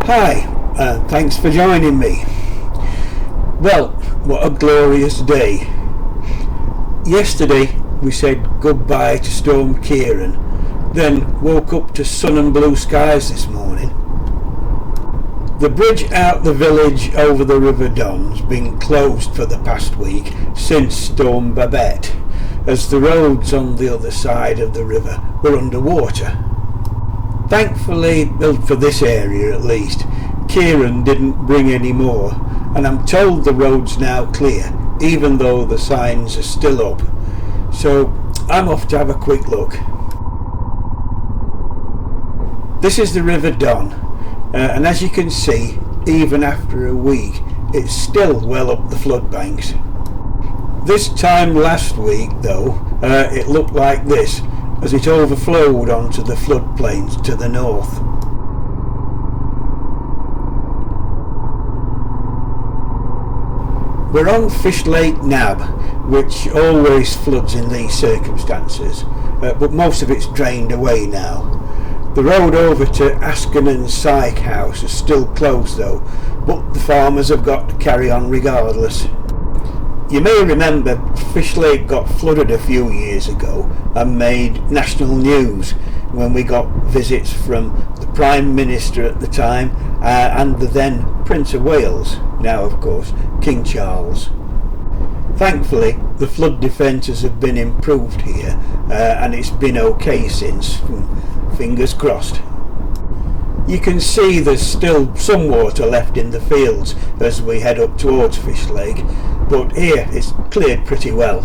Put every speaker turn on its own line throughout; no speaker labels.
Hi, thanks for joining me. Well, what a glorious day. Yesterday we said goodbye to Storm Ciaran, then woke up to sun and blue skies this morning. The bridge out the village over the River Don's been closed for the past week since Storm Babet, as the roads on the other side of the river were underwater. Thankfully, for this area at least, Ciaran didn't bring any more, and I'm told the road's now clear, even though the signs are still up. So I'm off to have a quick look. This is the River Don, and as you can see, even after a week, it's still well up the flood banks. This time last week, though, it looked like this, as it overflowed onto the floodplains to the north. We're on Fish Lake Nab, which always floods in these circumstances, but most of it's drained away now. The road over to Askenon's Syke House is still closed though, but the farmers have got to carry on regardless. You may remember Fish Lake got flooded a few years ago and made national news when we got visits from the Prime Minister at the time and the then Prince of Wales, now of course King Charles. Thankfully the flood defences have been improved here and it's been okay since, fingers crossed. You can see there's still some water left in the fields as we head up towards Fish Lake, but here it's cleared pretty well.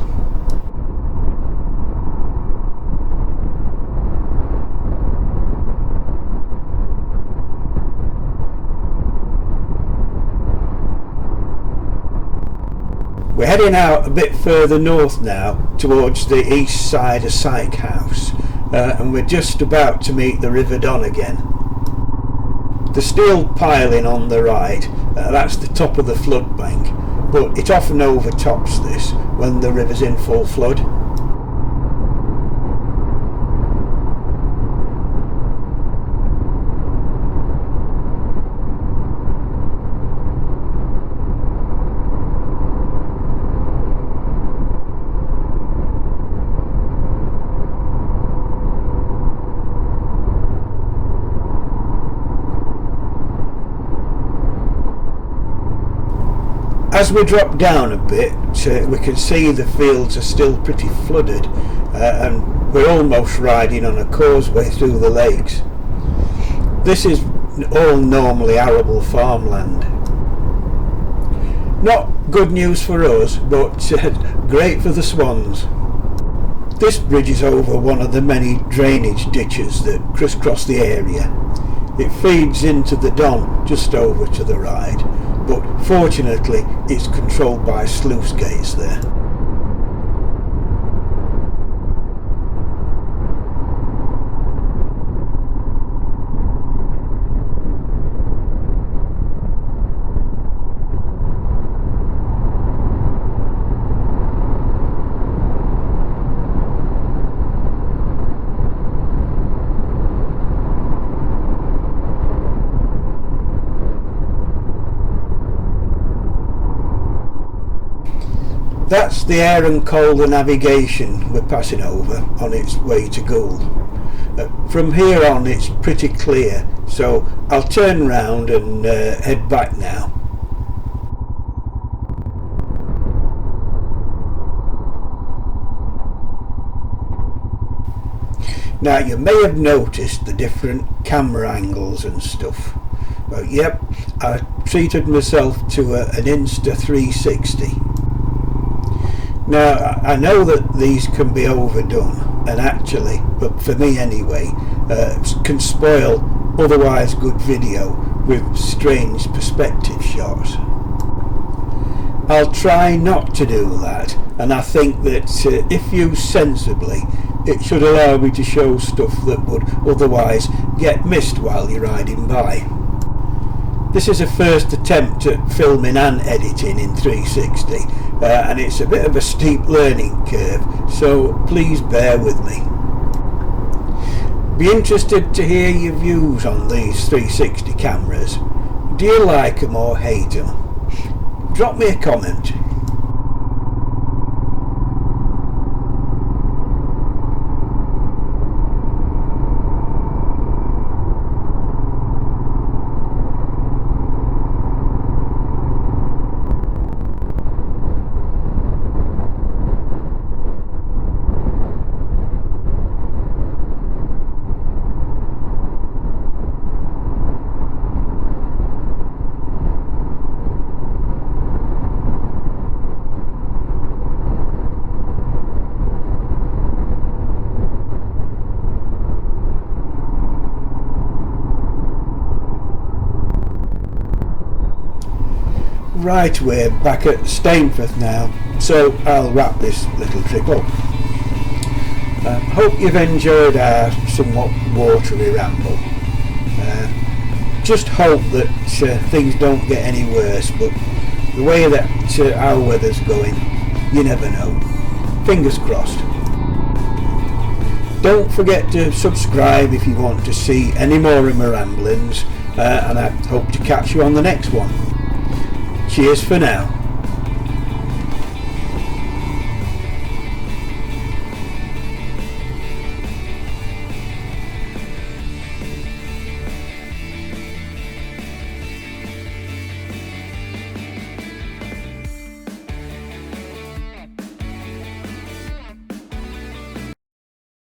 We're heading out a bit further north now towards the east side of Syke House, and we're just about to meet the River Don again. The steel piling on the right, that's the top of the flood bank, but it often overtops this when the river's in full flood. As we drop down a bit, we can see the fields are still pretty flooded, and we're almost riding on a causeway through the lakes. This is all normally arable farmland. Not good news for us, but great for the swans. This bridge is over one of the many drainage ditches that crisscross the area. It feeds into the Don just over to the right, but fortunately it's controlled by sluice gates there. That's the old-n-Goldie navigation we're passing over on its way to Gould. From here on it's pretty clear, so I'll turn round and head back now. Now you may have noticed the different camera angles and stuff. Well, yep, I treated myself to an Insta360. Now I know that these can be overdone, and actually, but for me anyway, can spoil otherwise good video with strange perspective shots. I'll try not to do that, and I think that if used sensibly it should allow me to show stuff that would otherwise get missed while you're riding by. This is a first attempt at filming and editing in 360, and it's a bit of a steep learning curve, so please bear with me. Be interested to hear your views on these 360 cameras. Do you like them or hate them? Drop me a comment. Right, we're back at Stainforth now, so I'll wrap this little trip up. Hope you've enjoyed our somewhat watery ramble. Just hope that things don't get any worse, but the way that our weather's going, you never know. Fingers crossed. Don't forget to subscribe if you want to see any more of my ramblings, and I hope to catch you on the next one. Cheers for now.